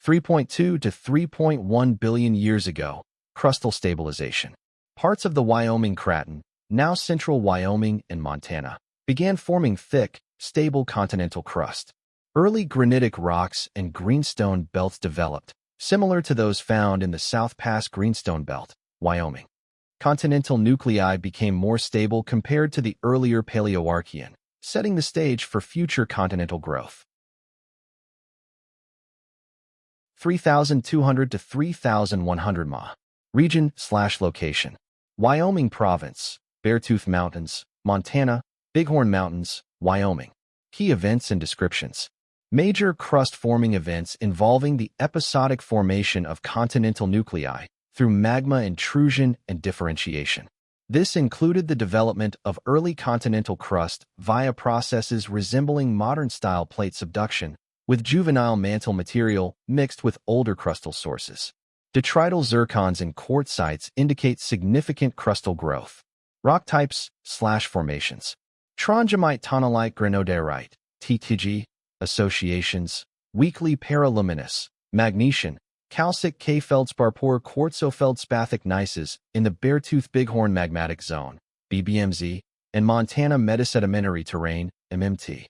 3.2 to 3.1 billion years ago, crustal stabilization. Parts of the Wyoming Craton, now central Wyoming and Montana, began forming thick, stable continental crust. Early granitic rocks and greenstone belts developed, similar to those found in the South Pass Greenstone Belt, Wyoming. Continental nuclei became more stable compared to the earlier Paleoarchean, setting the stage for future continental growth. 3,200 to 3,100 Ma. Region/location. Wyoming Province, Beartooth Mountains, Montana, Bighorn Mountains, Wyoming. Key events and descriptions. Major crust-forming events involving the episodic formation of continental nuclei through magma intrusion and differentiation. This included the development of early continental crust via processes resembling modern-style plate subduction, with juvenile mantle material mixed with older crustal sources. Detrital zircons and quartzites indicate significant crustal growth. Rock types/formations. Trondhjemite tonalite granodiorite, TTG, associations, weakly paraluminous, magnesian, calcic K-feldspar-poor quartzo-feldspathic gneisses in the Beartooth Bighorn Magmatic Zone, BBMZ, and Montana Metasedimentary Terrain, MMT.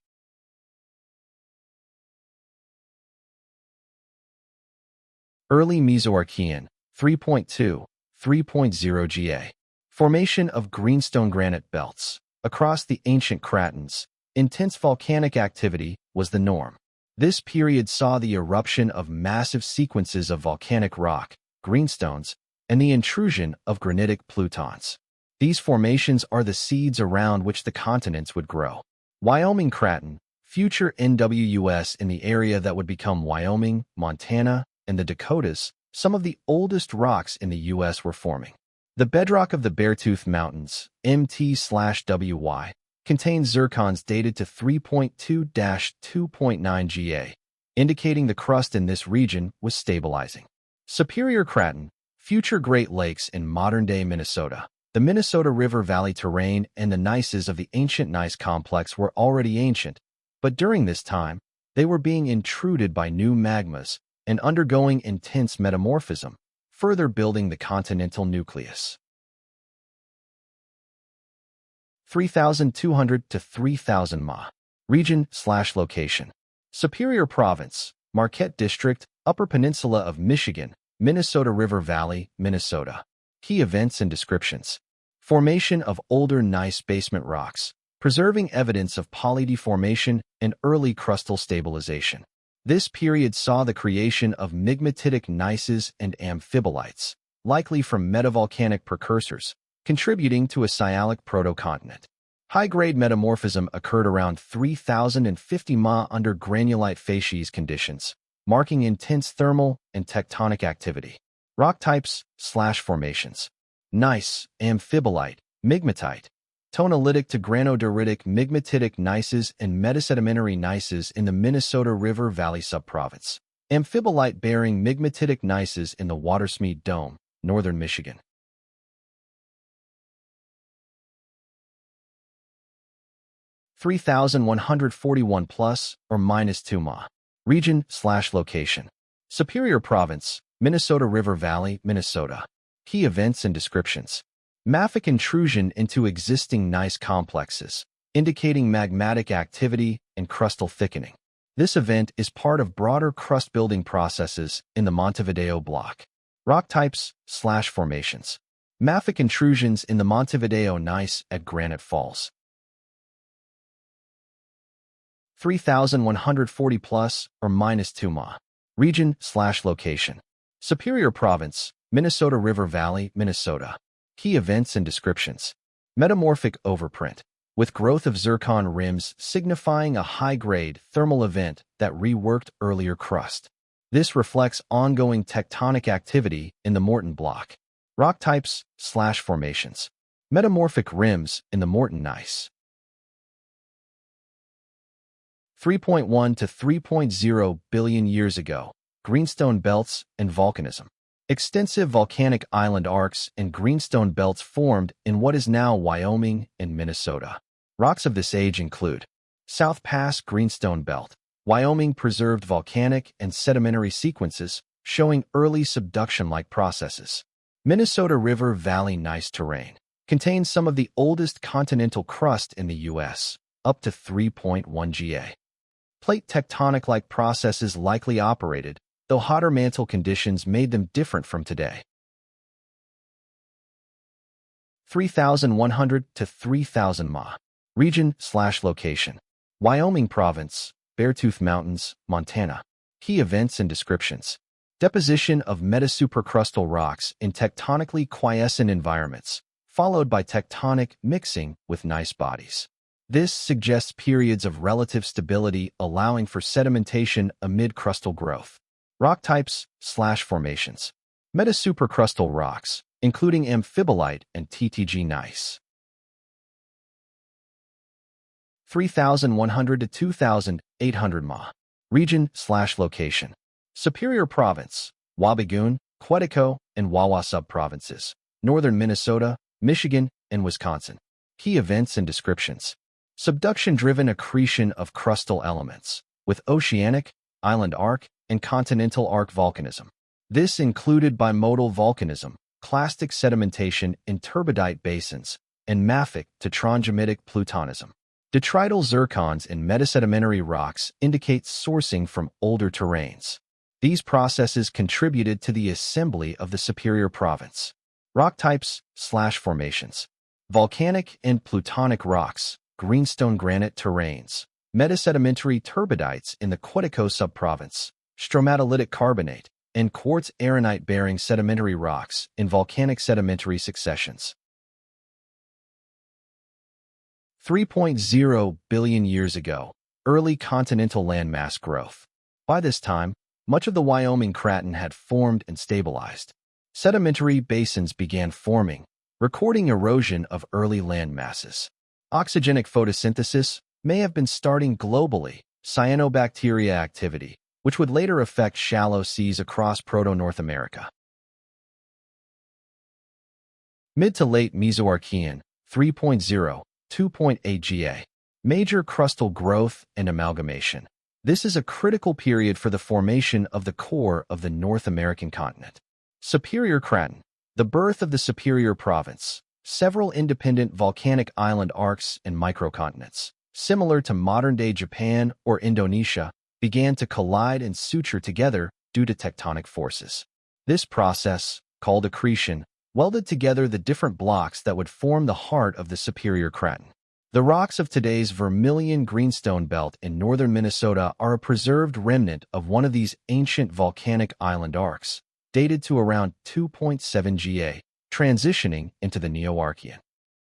Early Mesoarchean, 3.2, 3.0 Ga. Formation of greenstone granite belts. Across the ancient cratons, intense volcanic activity was the norm. This period saw the eruption of massive sequences of volcanic rock, greenstones, and the intrusion of granitic plutons. These formations are the seeds around which the continents would grow. Wyoming Craton, future NWUS in the area that would become Wyoming, Montana, and the Dakotas, some of the oldest rocks in the U.S. were forming. The bedrock of the Beartooth Mountains, MT/WY, contains zircons dated to 3.2-2.9 Ga, indicating the crust in this region was stabilizing. Superior Craton, future Great Lakes in modern-day Minnesota. The Minnesota River Valley terrain and the gneisses of the ancient gneiss complex were already ancient, but during this time, they were being intruded by new magmas and undergoing intense metamorphism, further building the continental nucleus. 3,200 to 3,000 Ma. Region/location. Superior Province, Marquette District, Upper Peninsula of Michigan, Minnesota River Valley, Minnesota. Key events and descriptions. Formation of older gneiss basement rocks, preserving evidence of polydeformation and early crustal stabilization. This period saw the creation of migmatitic gneisses and amphibolites, likely from metavolcanic precursors, contributing to a Sialic protocontinent. High-grade metamorphism occurred around 3,050 Ma under granulite facies conditions, marking intense thermal and tectonic activity. Rock types/formations. Gneiss, amphibolite, migmatite. Tonalitic to granodioritic migmatitic gneisses and metasedimentary gneisses in the Minnesota River Valley subprovince. Amphibolite-bearing migmatitic gneisses in the Watersmeet Dome, northern Michigan. 3,141 plus or minus 2 Ma. Region/location. Superior Province, Minnesota River Valley, Minnesota. Key events and descriptions. Mafic intrusion into existing gneiss complexes, indicating magmatic activity and crustal thickening. This event is part of broader crust-building processes in the Montevideo Block. Rock types/formations. Mafic intrusions in the Montevideo gneiss at Granite Falls. 3,140 plus or minus 2 Ma. Region/location. Superior Province, Minnesota River Valley, Minnesota. Key events and descriptions. Metamorphic overprint, with growth of zircon rims signifying a high-grade thermal event that reworked earlier crust. This reflects ongoing tectonic activity in the Morton Block. Rock types/formations. Metamorphic rims in the Morton gneiss. 3.1 to 3.0 billion years ago, greenstone belts and volcanism. Extensive volcanic island arcs and greenstone belts formed in what is now Wyoming and Minnesota. Rocks of this age include South Pass Greenstone Belt, Wyoming preserved volcanic and sedimentary sequences showing early subduction-like processes. Minnesota River Valley gneiss terrain contains some of the oldest continental crust in the U.S., up to 3.1 GA. Plate tectonic-like processes likely operated, though hotter mantle conditions made them different from today. 3,100 to 3,000 Ma. Region/location. Wyoming Province, Beartooth Mountains, Montana. Key events and descriptions. Deposition of metasupercrustal rocks in tectonically quiescent environments, followed by tectonic mixing with gneiss bodies. This suggests periods of relative stability allowing for sedimentation amid crustal growth. Rock types/formations. Metasupercrustal rocks, including amphibolite and TTG gneiss. 3,100 to 2,800 Ma. Region/location. Superior Province, Wabigoon, Quetico, and Wawa subprovinces, northern Minnesota, Michigan, and Wisconsin. Key events and descriptions. Subduction-driven accretion of crustal elements, with oceanic, island arc, and continental arc volcanism. This included bimodal volcanism, clastic sedimentation in turbidite basins, and mafic to trondhjemitic plutonism. Detrital zircons in metasedimentary rocks indicate sourcing from older terrains. These processes contributed to the assembly of the Superior Province. Rock types/formations. Volcanic and plutonic rocks, greenstone granite terrains, metasedimentary turbidites in the Quetico subprovince, stromatolitic carbonate, and quartz arenite-bearing sedimentary rocks in volcanic sedimentary successions. 3.0 billion years ago, early continental landmass growth. By this time, much of the Wyoming Craton had formed and stabilized. Sedimentary basins began forming, recording erosion of early land masses. Oxygenic photosynthesis may have been starting globally, cyanobacteria activity, which would later affect shallow seas across Proto-North America. Mid to late Mesoarchean, 3.0, 2.8 GA. Major crustal growth and amalgamation. This is a critical period for the formation of the core of the North American continent. Superior Craton, the birth of the Superior Province. Several independent volcanic island arcs and microcontinents, similar to modern-day Japan or Indonesia, began to collide and suture together due to tectonic forces. This process, called accretion, welded together the different blocks that would form the heart of the Superior Craton. The rocks of today's Vermilion Greenstone Belt in northern Minnesota are a preserved remnant of one of these ancient volcanic island arcs, dated to around 2.7 GA, transitioning into the Neo-Archean.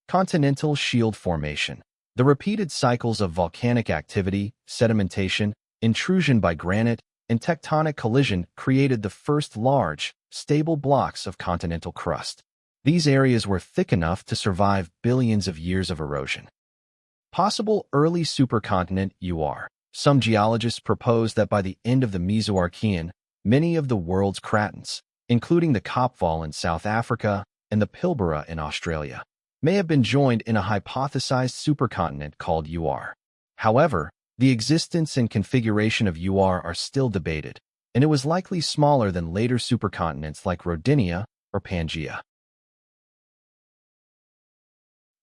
Continental Shield Formation. The repeated cycles of volcanic activity, sedimentation, intrusion by granite, and tectonic collision created the first large, stable blocks of continental crust. These areas were thick enough to survive billions of years of erosion. Possible early supercontinent UR. Some geologists propose that by the end of the Mesoarchean, many of the world's cratons, including the Kopval in South Africa and the Pilbara in Australia, may have been joined in a hypothesized supercontinent called UR. However, the existence and configuration of UR are still debated, and it was likely smaller than later supercontinents like Rodinia or Pangaea.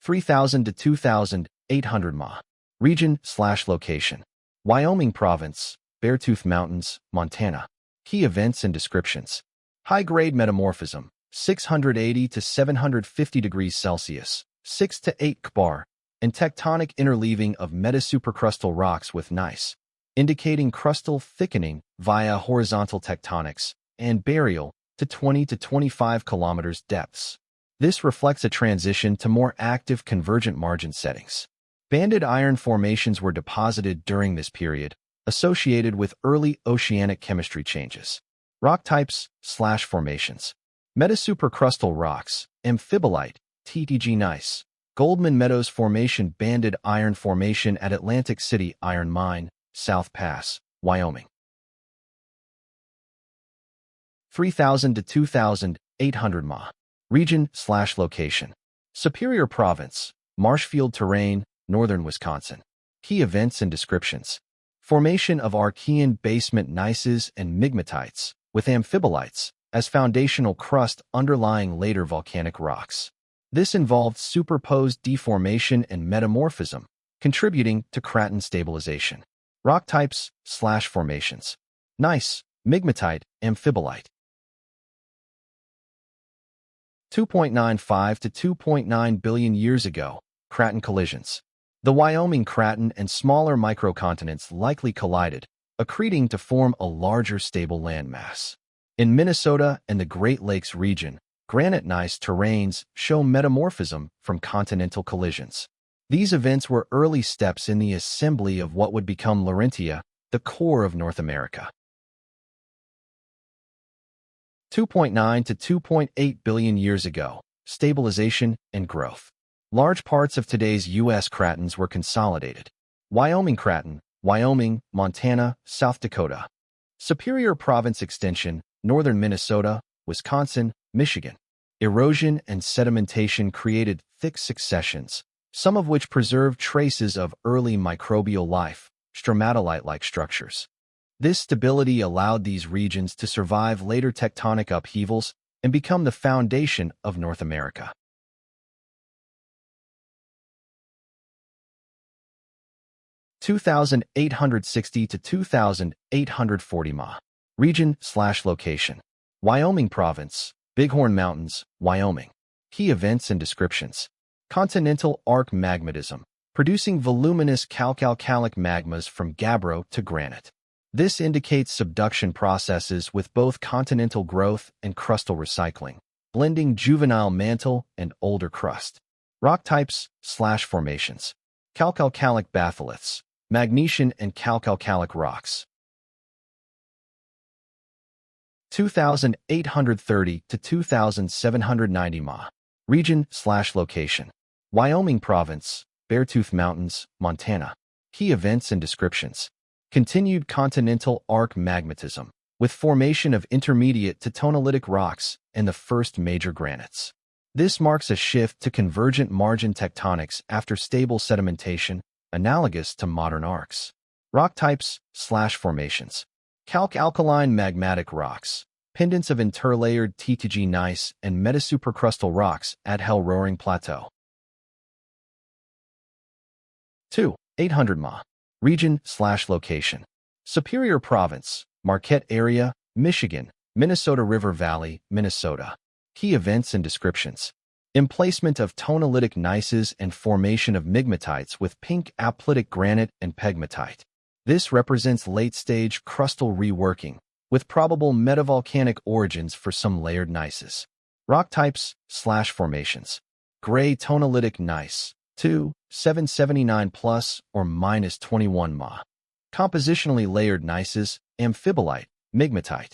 3,000 to 2,800 Ma. Region/location. Wyoming Province, Beartooth Mountains, Montana. Key events and descriptions. High-grade metamorphism, 680 to 750 degrees Celsius, 6 to 8 kbar, and tectonic interleaving of metasupercrustal rocks with gneiss, indicating crustal thickening via horizontal tectonics and burial to 20 to 25 kilometers depths. This reflects a transition to more active convergent margin settings. Banded iron formations were deposited during this period, associated with early oceanic chemistry changes. Rock types/formations. Metasupercrustal rocks, amphibolite, TTG gneiss, Goldman Meadows Formation, banded iron formation at Atlantic City Iron Mine, South Pass, Wyoming. 3,000 to 2,800 Ma. Region/location. Superior Province, marshfield terrain, northern Wisconsin. Key events and descriptions. Formation of Archean basement gneisses and migmatites, with amphibolites, as foundational crust underlying later volcanic rocks. This involved superposed deformation and metamorphism, contributing to craton stabilization. Rock types/formations. Gneiss, migmatite, amphibolite. 2.95 to 2.9 billion years ago, craton collisions. The Wyoming craton and smaller microcontinents likely collided, accreting to form a larger stable landmass. In Minnesota and the Great Lakes region, granite gneiss terrains show metamorphism from continental collisions. These events were early steps in the assembly of what would become Laurentia, the core of North America. 2.9 to 2.8 billion years ago, stabilization and growth. Large parts of today's U.S. cratons were consolidated. Wyoming craton, Wyoming, Montana, South Dakota. Superior Province extension, northern Minnesota, Wisconsin, Michigan. Erosion and sedimentation created thick successions, some of which preserve traces of early microbial life, stromatolite-like structures. This stability allowed these regions to survive later tectonic upheavals and become the foundation of North America. (2,860 to 2,840 ma.) Region/location. Wyoming Province, Bighorn Mountains, Wyoming. Key events and descriptions. Continental arc magmatism, producing voluminous calcalcalic magmas from gabbro to granite. This indicates subduction processes with both continental growth and crustal recycling, blending juvenile mantle and older crust. Rock types/formations. Calcalcalic batholiths, Magnesian and calcalcalic rocks. 2,830 to 2,790 ma. Region/location. Wyoming Province, Beartooth Mountains, Montana. Key events and descriptions. Continued continental arc magmatism, with formation of intermediate to tonalitic rocks and the first major granites. This marks a shift to convergent margin tectonics after stable sedimentation, analogous to modern arcs. Rock types/formations. Calc-alkaline magmatic rocks, pendants of interlayered TTG gneiss and metasupercrustal rocks at Hell-Roaring Plateau. 2. 800 ma. Region/location. Superior Province, Marquette Area, Michigan, Minnesota River Valley, Minnesota. Key events and descriptions. Emplacement of tonalitic gneisses and formation of migmatites with pink aplitic granite and pegmatite. This represents late-stage crustal reworking, with probable metavolcanic origins for some layered gneisses. Rock types/formations. Gray tonalitic gneiss, 2,779 plus or minus 21 ma. Compositionally layered gneisses, amphibolite, migmatite.